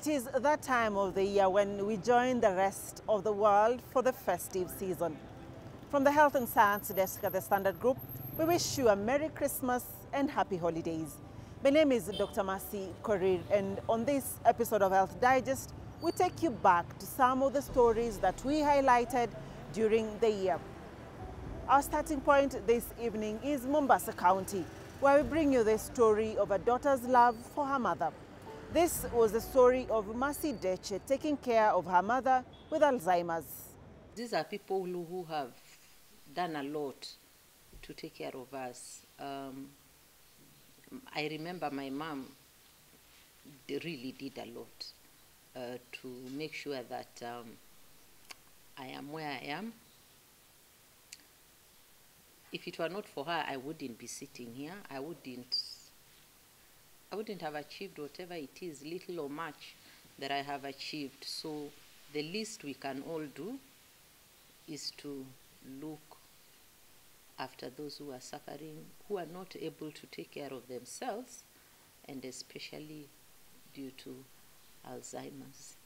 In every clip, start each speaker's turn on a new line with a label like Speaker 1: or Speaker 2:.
Speaker 1: It is that time of the year when we join the rest of the world for the festive season. From the Health and Science Desk at the Standard Group, we wish you a Merry Christmas and Happy Holidays. My name is Dr. Mercy Korir, and on this episode of Health Digest, we take you back to some of the stories that we highlighted during the year. Our starting point this evening is Mombasa County, where we bring you the story of a daughter's love for her mother. This was the story of Mercy Deche taking care of her mother with Alzheimer's.
Speaker 2: These are people who have done a lot to take care of us. I remember my mom really did a lot to make sure that I am where I am. If it were not for her, I wouldn't be sitting here. I wouldn't have achieved whatever it is, little or much, that I have achieved. So the least we can all do is to look after those who are suffering, who are not able to take care of themselves, and especially due to Alzheimer's.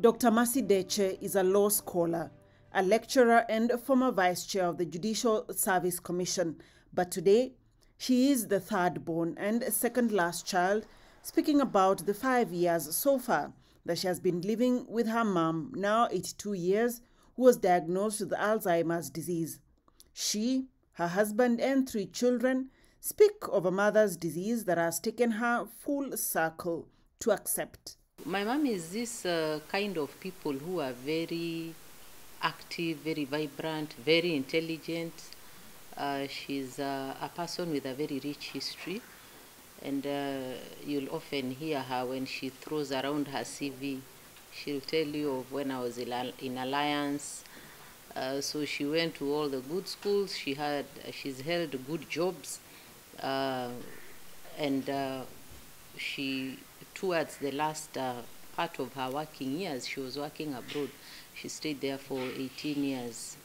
Speaker 1: Dr. Mercy Deche is a law scholar, a lecturer and former vice chair of the Judicial Service Commission, but today she is the third born and second last child, speaking about the 5 years so far that she has been living with her mom, now 82 years, who was diagnosed with Alzheimer's disease. She, her husband and 3 children speak of a mother's disease that has taken her full circle to accept.
Speaker 2: My mom is this kind of people who are very active, very vibrant, very intelligent. She's a person with a very rich history, and you'll often hear her when she throws around her CV. She'll tell you of when I was in Alliance. So she went to all the good schools. She's held good jobs, and she, towards the last part of her working years, she was working abroad. She stayed there for 18 years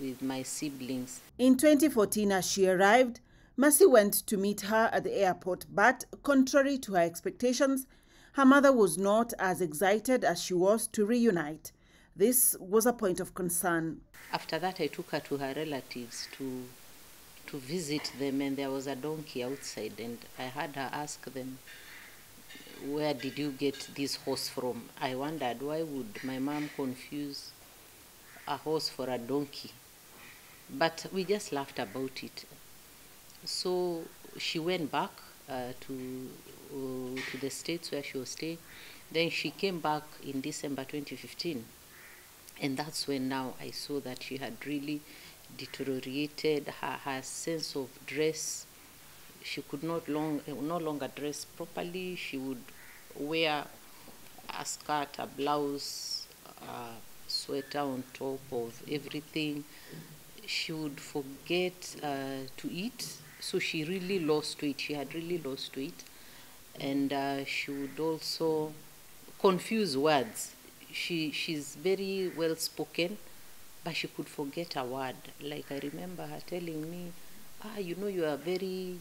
Speaker 2: with my siblings.
Speaker 1: In 2014, as she arrived, Mercy went to meet her at the airport, but contrary to her expectations, her mother was not as excited as she was to reunite. This was a point of concern.
Speaker 2: After that, I took her to her relatives to visit them, and there was a donkey outside, and I had her ask them, "Where did you get this horse from?" I wondered, why would my mom confuse a horse for a donkey? But we just laughed about it. So she went back to the States where she was staying. Then she came back in December 2015. And that's when now I saw that she had really deteriorated. Her sense of dress, she could no longer dress properly. She would wear a skirt, a blouse, a sweater on top of everything. She would forget to eat. So she really lost weight. She had really lost weight. And she would also confuse words. She's very well spoken, but she could forget a word. Like I remember her telling me, you're very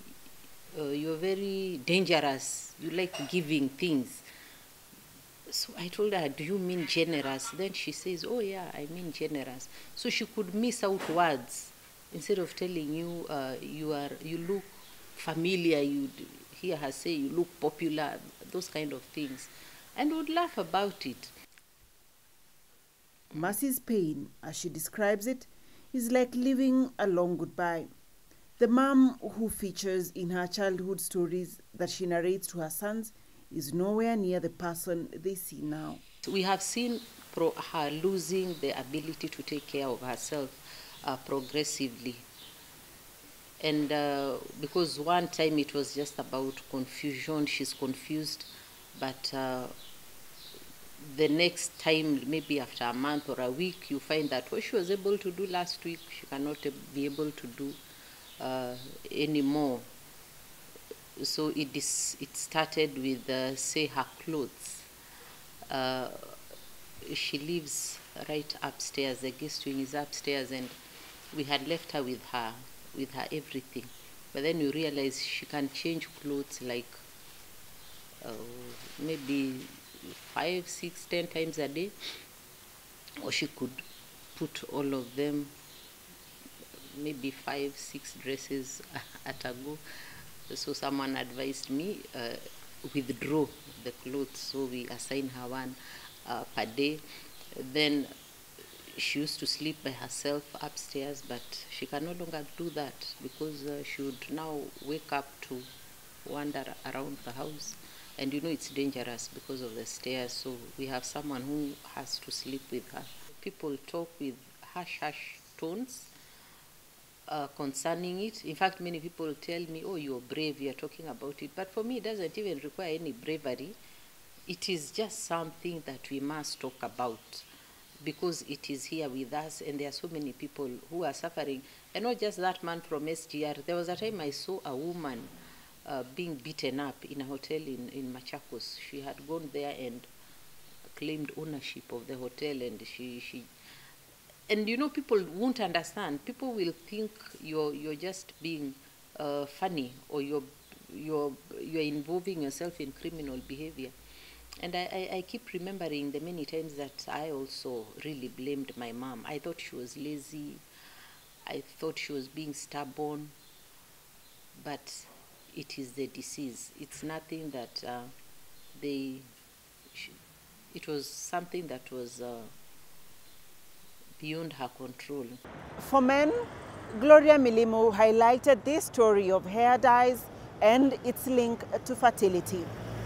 Speaker 2: dangerous. You like giving things. So I told her, "Do you mean generous?" Then she says, "Oh yeah, I mean generous." So she could miss out words. Instead of telling you, you look familiar, you'd hear her say, "You look popular," those kind of things, and would laugh about it.
Speaker 1: Mercy's pain, as she describes it, is like living a long goodbye. The mom who features in her childhood stories that she narrates to her sons is nowhere near the person they see now.
Speaker 2: We have seen her losing the ability to take care of herself progressively. And because one time it was just about confusion, she's confused, but the next time, maybe after a month or a week, you find that what she was able to do last week, she cannot be able to do anymore. So it started with, say, her clothes. She lives right upstairs. The guest wing is upstairs, and we had left her with her everything. But then you realize she can change clothes like maybe 5, 6, 10 times a day, or she could put all of them, maybe 5, 6 dresses at a go. So someone advised me, withdraw the clothes, so we assign her one per day. Then she used to sleep by herself upstairs, but she can no longer do that because she would now wake up to wander around the house. And you know it's dangerous because of the stairs, so we have someone who has to sleep with her. People talk with harsh tones concerning it. In fact, many people tell me, oh, you're brave, you're talking about it. But for me, it doesn't even require any bravery. It is just something that we must talk about because it is here with us, and there are so many people who are suffering. And not just that man from SGR. There was a time I saw a woman being beaten up in a hotel in Machakos. She had gone there and claimed ownership of the hotel, and and you know, people won't understand. People will think you're just being funny, or you're involving yourself in criminal behavior. And I keep remembering the many times that I also really blamed my mom. I thought she was lazy. I thought she was being stubborn. But it is the disease. It's nothing that it was something that was beyond her control.
Speaker 1: For men, Gloria Milimu highlighted this story of hair dyes and its link to fertility.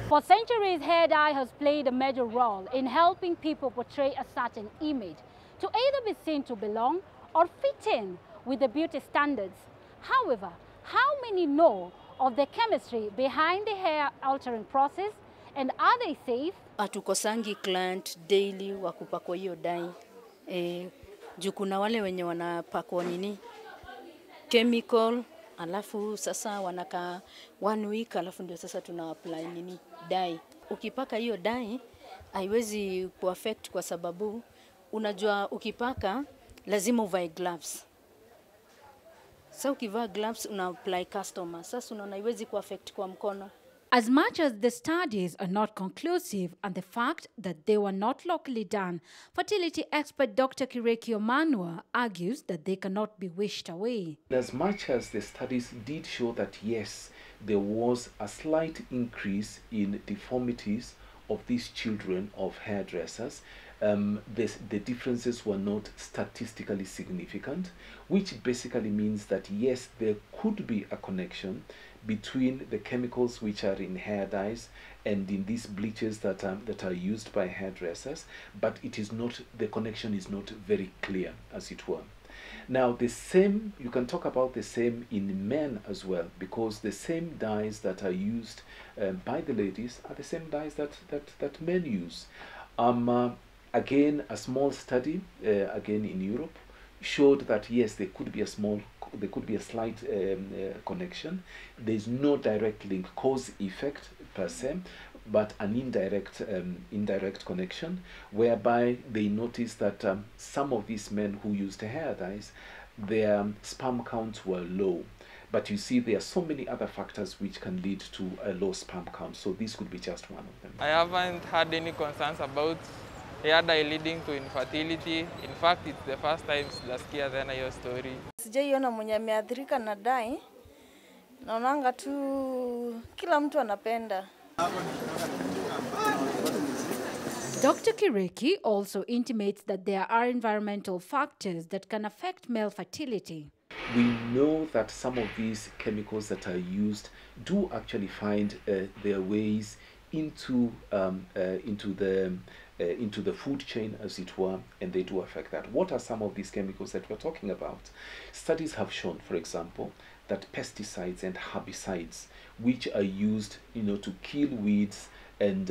Speaker 3: For centuries, hair dye has played a major role in helping people portray a certain image, to either be seen to belong or fit in with the beauty standards. However, how many know of the chemistry behind the hair altering process, and are they safe?
Speaker 4: Hatukosangi client daily wa kupakwa hiyo dye. Juu kuna wale wenye wanapakwa nini chemical, alafu sasa wanaka 1 week, alafu ndio sasa tuna apply nini dye. Ukipaka hiyo dye haiwezi kuaffect kwa sababu unajua ukipaka lazima uvae gloves. Sasa ukivaa gloves una apply customer. Sasa unaona haiwezi kuaffect kwa mkono.
Speaker 3: As much as the studies are not conclusive and the fact that they were not locally done, fertility expert Dr. Kireki Omanwa argues that they cannot be wished away.
Speaker 5: As much as the studies did show that yes, there was a slight increase in deformities of these children of hairdressers, the differences were not statistically significant, which basically means that yes, there could be a connection between the chemicals which are in hair dyes and in these bleaches that are used by hairdressers, but it is not, the connection is not very clear, as it were. Now, the same, you can talk about the same in men as well, because the same dyes that are used by the ladies are the same dyes that men use. Again, a small study, again in Europe, showed that yes, there could be a slight connection. There's no direct link, cause effect per se, but an indirect connection, whereby they noticed that some of these men who used hair dyes, their sperm counts were low. But you see, there are so many other factors which can lead to a low sperm count. So this could be just one of them.
Speaker 6: I haven't had any concerns about hair dye leading to infertility. In fact, it's the first time nasikia tena hiyo story.
Speaker 7: Sijaiona mwenye ameathirika na dye. Naonanga tu kila mtu anapenda.
Speaker 3: Dr. Kireki also intimates that there are environmental factors that can affect male fertility.
Speaker 5: We know that some of these chemicals that are used do actually find their ways into the food chain, as it were, and they do affect that. What are some of these chemicals that we're talking about? Studies have shown, for example, that pesticides and herbicides, which are used, to kill weeds and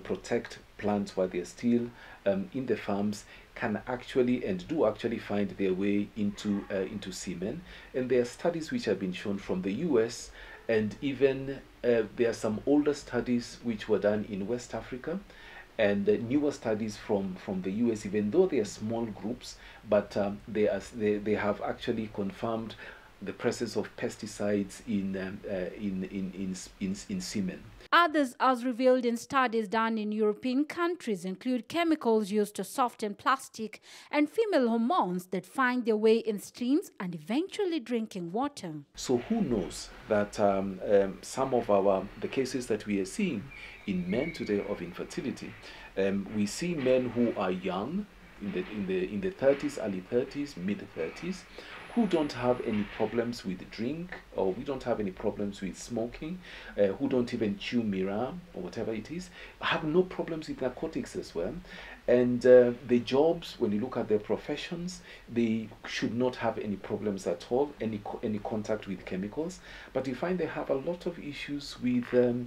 Speaker 5: protect plants while they're still in the farms, can actually and do actually find their way into semen. And there are studies which have been shown from the US, and even there are some older studies which were done in West Africa, and newer studies from the US, even though they are small groups, but they have actually confirmed the presence of pesticides in semen.
Speaker 3: Others, as revealed in studies done in European countries, include chemicals used to soften plastic and female hormones that find their way in streams and eventually drinking water.
Speaker 5: So who knows that some of the cases that we are seeing in men today of infertility, we see men who are young, in the 30s, early 30s, mid 30s, who don't have any problems with drink, or we don't have any problems with smoking, who don't even chew mirror or whatever it is, have no problems with narcotics as well. And the jobs, when you look at their professions, they should not have any problems at all, any contact with chemicals. But you find they have a lot of issues with the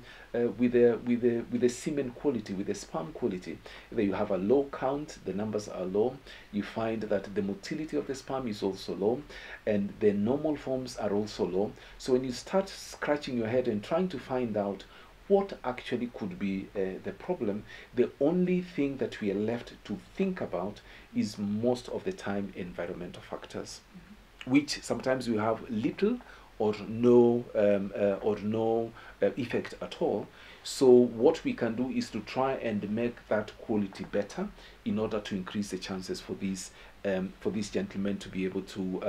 Speaker 5: semen quality, with the sperm quality. Either you have a low count, the numbers are low. You find that the motility of the sperm is also low, and the normal forms are also low. So when you start scratching your head and trying to find out what actually could be the problem, the only thing that we are left to think about is most of the time environmental factors, which sometimes we have little or no effect at all. So what we can do is to try and make that quality better in order to increase the chances for these gentlemen to be able to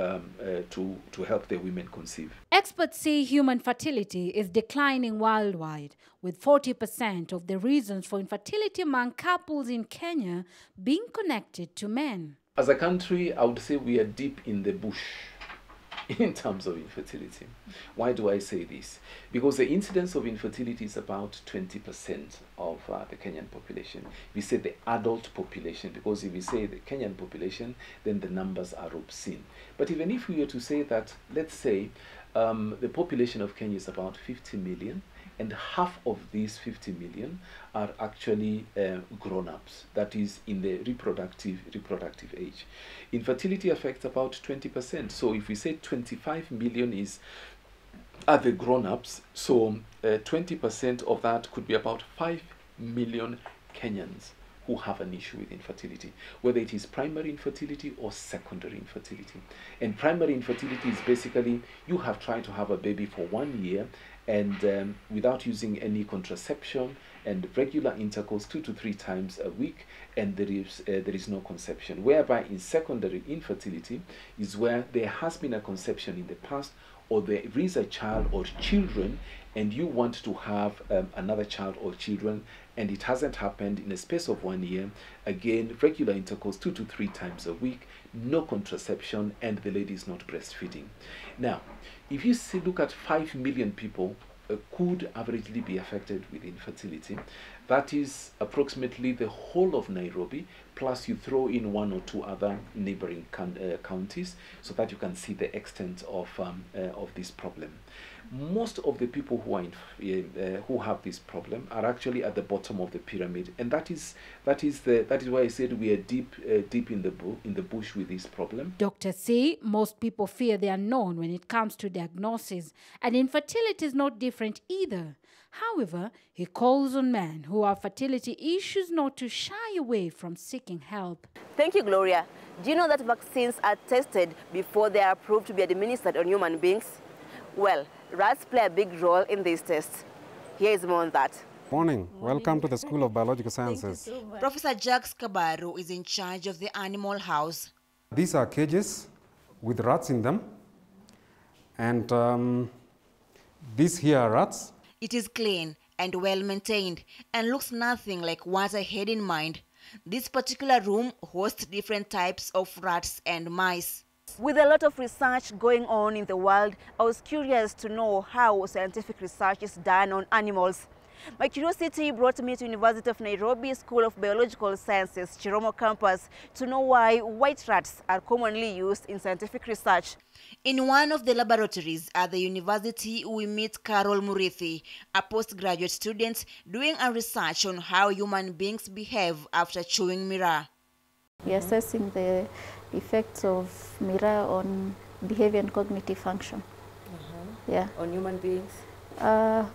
Speaker 5: help their women conceive.
Speaker 3: Experts say human fertility is declining worldwide, with 40% of the reasons for infertility among couples in Kenya being connected to men.
Speaker 5: As a country, I would say we are deep in the bush in terms of infertility. Why do I say this? Because the incidence of infertility is about 20% of the Kenyan population. We say the adult population, because if we say the Kenyan population, then the numbers are obscene. But even if we were to say that, let's say the population of Kenya is about 50 million, and half of these 50 million are actually grown-ups, that is in the reproductive age. Infertility affects about 20%. So if we say 25 million are the grown-ups, so 20% of that could be about 5 million Kenyans who have an issue with infertility, whether it is primary infertility or secondary infertility. And primary infertility is basically you have tried to have a baby for 1 year and without using any contraception and regular intercourse 2 to 3 times a week, and there is no conception. Whereby in secondary infertility is where there has been a conception in the past, or there is a child or children, and you want to have another child or children, and it hasn't happened in a space of 1 year. Again, regular intercourse 2 to 3 times a week, no contraception, and the lady is not breastfeeding. Now, if you look at 5 million people could averagely be affected with infertility, that is approximately the whole of Nairobi, plus you throw in 1 or 2 other neighboring counties, so that you can see the extent of this problem. Most of the people who have this problem are actually at the bottom of the pyramid, and that is why I said we are deep in the bush with this problem.
Speaker 3: Doctors say most people fear the unknown when it comes to diagnosis, and infertility is not different either. However, he calls on men who have fertility issues not to shy away from seeking help.
Speaker 8: Thank you, Gloria. Do you know that vaccines are tested before they are approved to be administered on human beings? Well, rats play a big role in these tests. Here is more on that.
Speaker 9: Morning. Welcome to the School of Biological Sciences.
Speaker 10: Professor Jacques Kabaro is in charge of the animal house.
Speaker 9: These are cages with rats in them, and these here are rats.
Speaker 10: It is clean and well maintained and looks nothing like what I had in mind. This particular room hosts different types of rats and mice.
Speaker 8: With a lot of research going on in the world, I was curious to know how scientific research is done on animals. My curiosity brought me to University of Nairobi School of Biological Sciences, Chiromo campus, to know why white rats are commonly used in scientific research.
Speaker 10: In one of the laboratories at the university, we meet Carol Murithi, a postgraduate student doing a research on how human beings behave after chewing miraa.
Speaker 11: We are assessing the effects of miraa on behavior and cognitive function. Yeah.
Speaker 8: On human beings?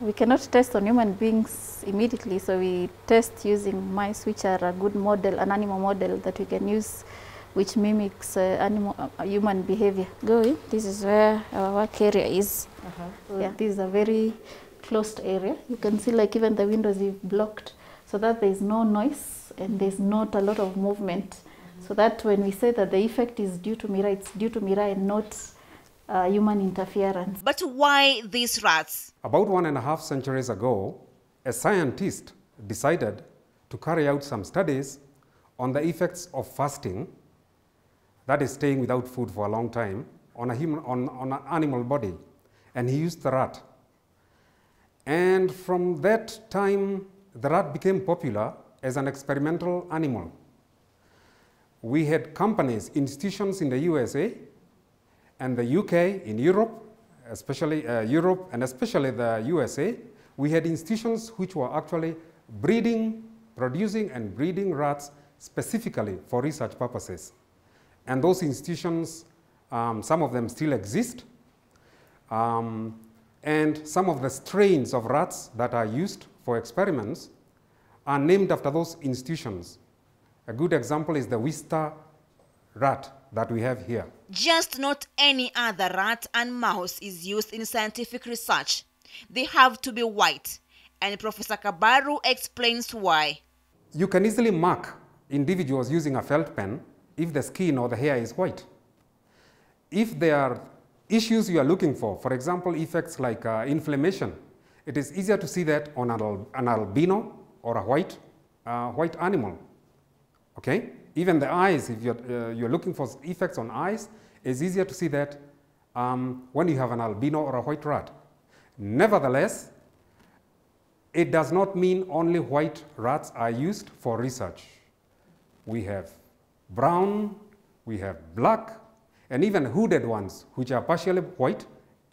Speaker 11: We cannot test on human beings immediately, so we test using mice, which are a good model, an animal model that we can use, which mimics human behavior. This is where our work area is. Yeah, this is a very closed area. You can see like even the windows you've blocked so that there's no noise and there's not a lot of movement. So that when we say that the effect is due to Mira, it's due to Mira and not human interference.
Speaker 10: But why these rats?
Speaker 9: About 1.5 centuries ago, a scientist decided to carry out some studies on the effects of fasting, that is staying without food for a long time, on an animal body. And he used the rat. And from that time, the rat became popular as an experimental animal. We had companies, institutions in the USA and the UK, in Europe, especially Europe and especially the USA. We had institutions which were actually producing and breeding rats specifically for research purposes. And those institutions, some of them still exist. And some of the strains of rats that are used for experiments are named after those institutions. A good example is the Worcester rat that we have here.
Speaker 10: Just not any other rat and mouse is used in scientific research. They have to be white. And Professor Kabaru explains why.
Speaker 9: You can easily mark individuals using a felt pen if the skin or the hair is white. If there are issues you are looking for example, effects like inflammation, it is easier to see that on an albino or a white animal. Okay? Even the eyes, if you're looking for effects on eyes, it's easier to see that when you have an albino or a white rat. Nevertheless, it does not mean only white rats are used for research. We have brown, we have black, and even hooded ones, which are partially white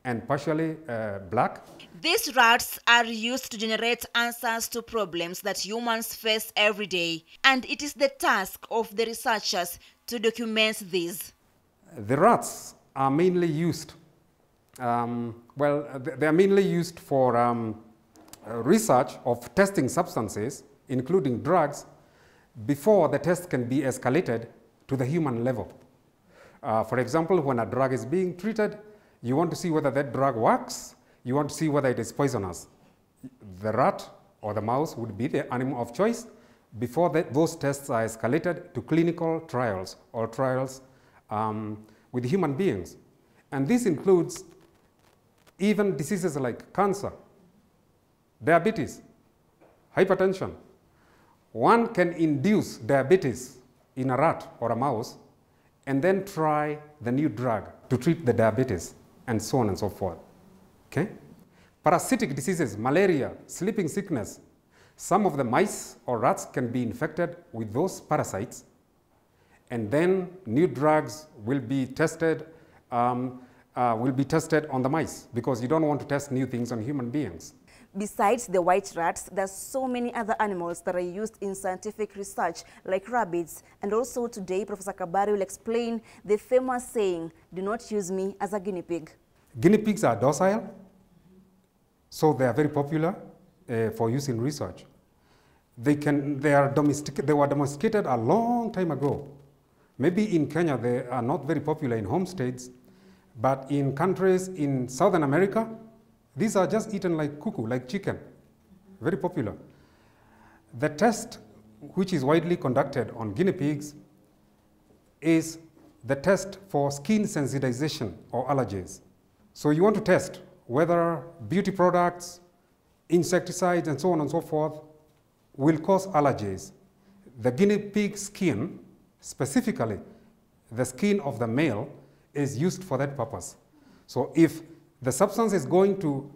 Speaker 9: and partially black.
Speaker 10: These rats are used to generate answers to problems that humans face every day, and it is the task of the researchers to document these.
Speaker 9: The rats are mainly used, they are mainly used for research of testing substances, including drugs, before the test can be escalated to the human level. For example, when a drug is being treated, you want to see whether that drug works, you want to see whether it is poisonous. The rat or the mouse would be the animal of choice before those tests are escalated to clinical trials or trials with human beings. And this includes even diseases like cancer, diabetes, hypertension. One can induce diabetes in a rat or a mouse and then try the new drug to treat the diabetes and so on and so forth. Okay? Parasitic diseases, malaria, sleeping sickness, some of the mice or rats can be infected with those parasites, and then new drugs will be tested on the mice because you don't want to test new things on human beings.
Speaker 8: Besides the white rats, there's so many other animals that are used in scientific research, like rabbits. And also today, Professor Kabari will explain the famous saying, "Do not use me as a guinea pig."
Speaker 9: Guinea pigs are docile, so they are very popular for use in research. They were domesticated a long time ago. Maybe in Kenya they are not very popular in homesteads, but in countries in Southern America, these are just eaten like cuckoo, like chicken, very popular. The test which is widely conducted on guinea pigs is the test for skin sensitization or allergies. So you want to test whether beauty products, insecticides, and so on and so forth will cause allergies. The guinea pig skin, specifically the skin of the male, is used for that purpose. So if the substance is going to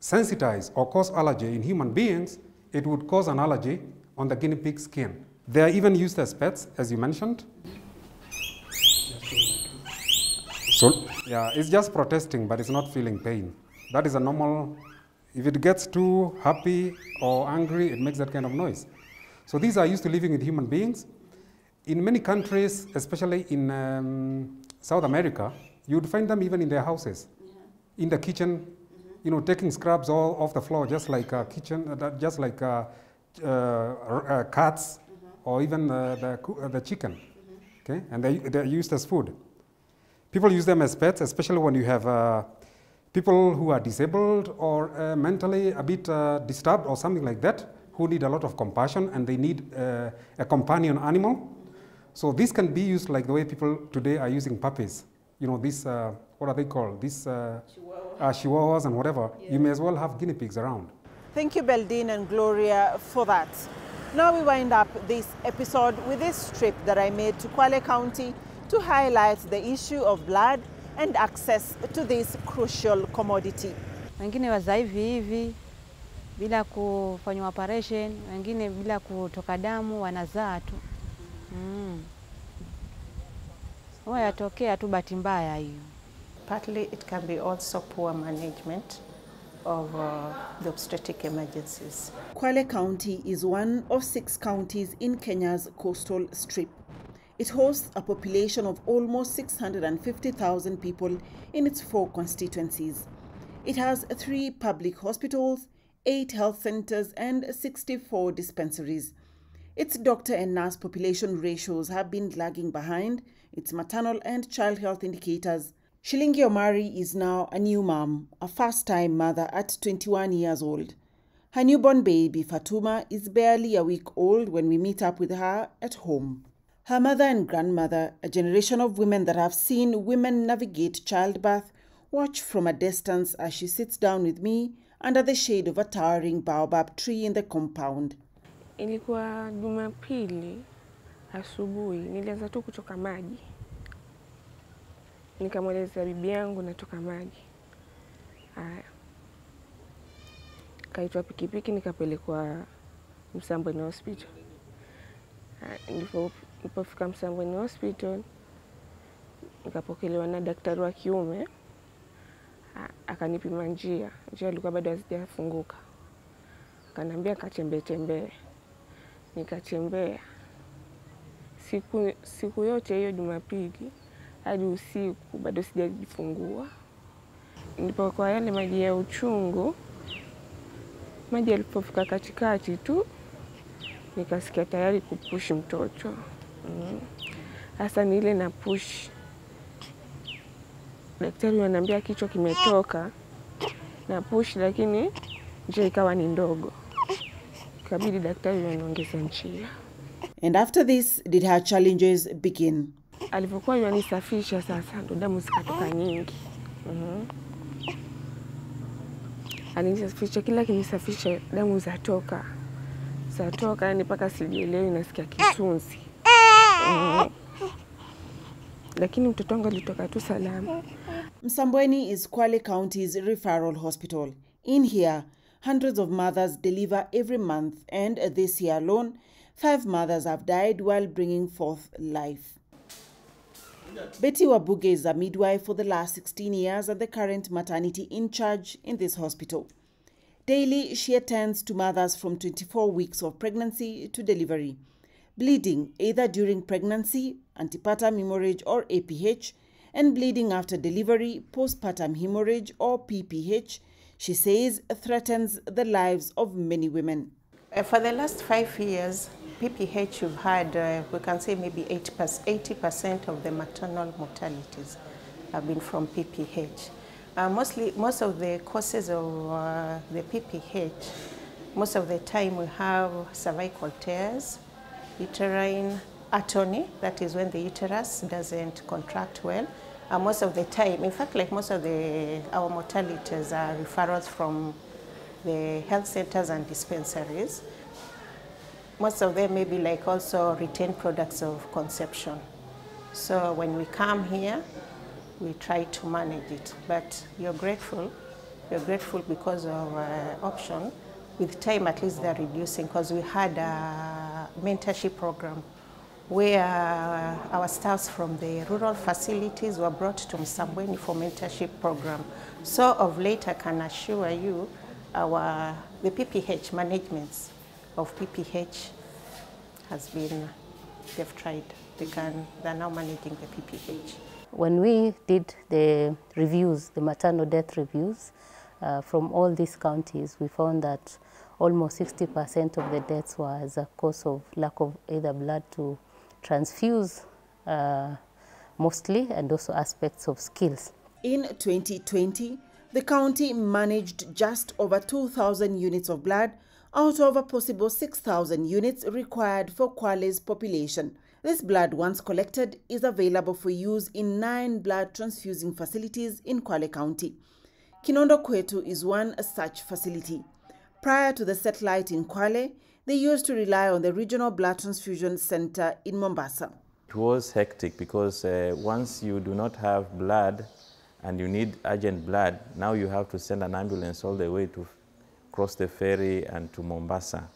Speaker 9: sensitize or cause allergy in human beings, it would cause an allergy on the guinea pig skin. They are even used as pets, as you mentioned. So, yeah, it's just protesting, but it's not feeling pain. That is a normal, if it gets too happy or angry, it makes that kind of noise. So these are used to living with human beings. In many countries, especially in South America, you would find them even in their houses. In the kitchen, you know, taking scraps all off the floor, just like cats, or even the chicken. Okay, and they're used as food. People use them as pets, especially when you have people who are disabled or mentally a bit disturbed or something like that, who need a lot of compassion and they need a companion animal. So this can be used like the way people today are using puppies. You know, these, what are they called? These chihuahuas and whatever. Yeah. You may as well have guinea pigs around.
Speaker 1: Thank you, Beldine and Gloria, for that. Now we wind up this episode with this trip that I made to Kwale County to highlight the issue of blood and access to this crucial commodity.
Speaker 12: Wengine wazaa hivi bila kufanywa operation, wengine bila kutoka damu wanazaa tu. Yatokea tu bahati mbaya hiyo.
Speaker 13: Partly it can be also poor management of the obstetric emergencies.
Speaker 1: Kwale County is one of 6 counties in Kenya's coastal strip. It hosts a population of almost 650,000 people in its 4 constituencies. It has 3 public hospitals, 8 health centers and 64 dispensaries. Its doctor and nurse population ratios have been lagging behind its maternal and child health indicators. Shilingi Omari is now a new mom, a first-time mother at 21 years old. Her newborn baby, Fatuma, is barely a week old when we meet up with her at home. Her mother and grandmother, a generation of women that have seen women navigate childbirth, watch from a distance as she sits down with me under the shade of a towering baobab tree in the compound.
Speaker 14: Ilikuwa Jumapili asubuhi, nilianza tu kutoka maji. Nikamweleza bibi yangu natoka maji. Kaitwa pikipiki nikapelekwa Msambweni Hospital. Nilipofika Msambweni Hospital nikapokelewa na daktari wa kiume. Akanipima njia ilikuwa bado hazijafunguka. Akaniambia tembee. Nikatembea. Siku yote hiyo Jumapili hadi usiku bado sijajifungua. Nilipokuwa yale maji ya uchungu, maji yalipofika katikati tu nikasikia tayari kupush mtoto. Hasa ni ile na push. Daktari ananiambia kichwa kimetoka na push, lakini njia ikawa ni ndogo. Kabidi daktari aniongeze njia.
Speaker 1: And after this, did her challenges begin?
Speaker 14: Alipokuwa yanisafisha sasa ndo damu zikatoka nyingi. Anisafisha kila kinisafisha damu zatoka. Yani mpaka sijielewi nasikia kisunzi. Lakini mtoto wangu alitoka tu salama.
Speaker 1: Msambweni is Kwale County's referral hospital. In here, hundreds of mothers deliver every month, and this year alone, 5 mothers have died while bringing forth life. Betty Wabuge is a midwife for the last 16 years and the current maternity in charge in this hospital. Daily, she attends to mothers from 24 weeks of pregnancy to delivery. Bleeding either during pregnancy, antepartum hemorrhage or APH, and bleeding after delivery, postpartum hemorrhage or PPH, she says threatens the lives of many women.
Speaker 13: For the last 5 years, PPH, you've had, we can say maybe 80% of the maternal mortalities have been from PPH. Most of the causes of the PPH, most of the time we have cervical tears, uterine atony, that is when the uterus doesn't contract well. Most of the time, in fact, like most of our mortalities are referrals from the health centers and dispensaries. Most of them may be like also retained products of conception. So when we come here, we try to manage it. But you're grateful because of option. With time, at least they're reducing, because we had a mentorship program where our staffs from the rural facilities were brought to Msambweni for mentorship program. So of late, I can assure you, the PPH managements of PPH has been, they've tried. They're now managing the PPH.
Speaker 2: When we did the reviews, the maternal death reviews, from all these counties, we found that almost 60% of the deaths were as a cause of lack of either blood to transfuse, mostly, and also aspects of skills.
Speaker 1: In 2020, The county managed just over 2,000 units of blood out of a possible 6,000 units required for Kwale's population. This blood, once collected, is available for use in 9 blood transfusing facilities in Kwale County. Kinondo Kwetu is one such facility. Prior to the satellite in Kwale, they used to rely on the Regional Blood Transfusion Center in Mombasa.
Speaker 15: It was hectic because once you do not have blood and you need urgent blood, now you have to send an ambulance all the way to cross the ferry and to Mombasa.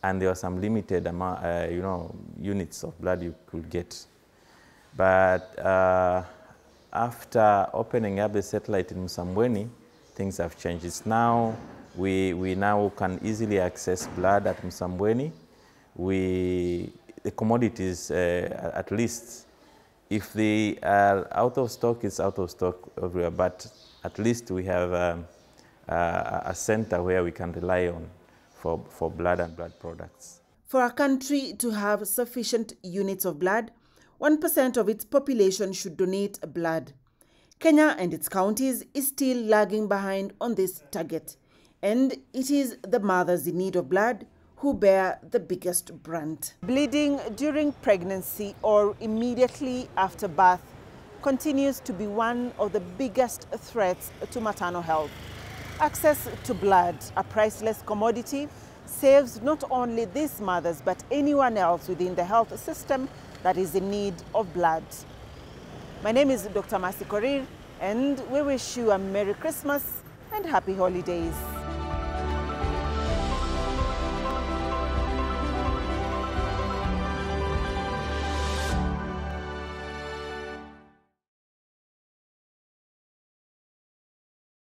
Speaker 15: And there were some limited amount, units of blood you could get. But after opening up the satellite in Msambweni, things have changed. It's now, we now can easily access blood at Msambweni. The commodities, at least, if they are out of stock, it's out of stock everywhere, but at least we have a center where we can rely on for blood and blood products.
Speaker 1: For a country to have sufficient units of blood, 1% of its population should donate blood. Kenya and its counties is still lagging behind on this target, and it is the mothers in need of blood who bear the biggest brunt. Bleeding during pregnancy or immediately after birth continues to be one of the biggest threats to maternal health. Access to blood, a priceless commodity, saves not only these mothers but anyone else within the health system that is in need of blood. My name is Dr. Masi Korir, and we wish you a Merry Christmas and Happy Holidays.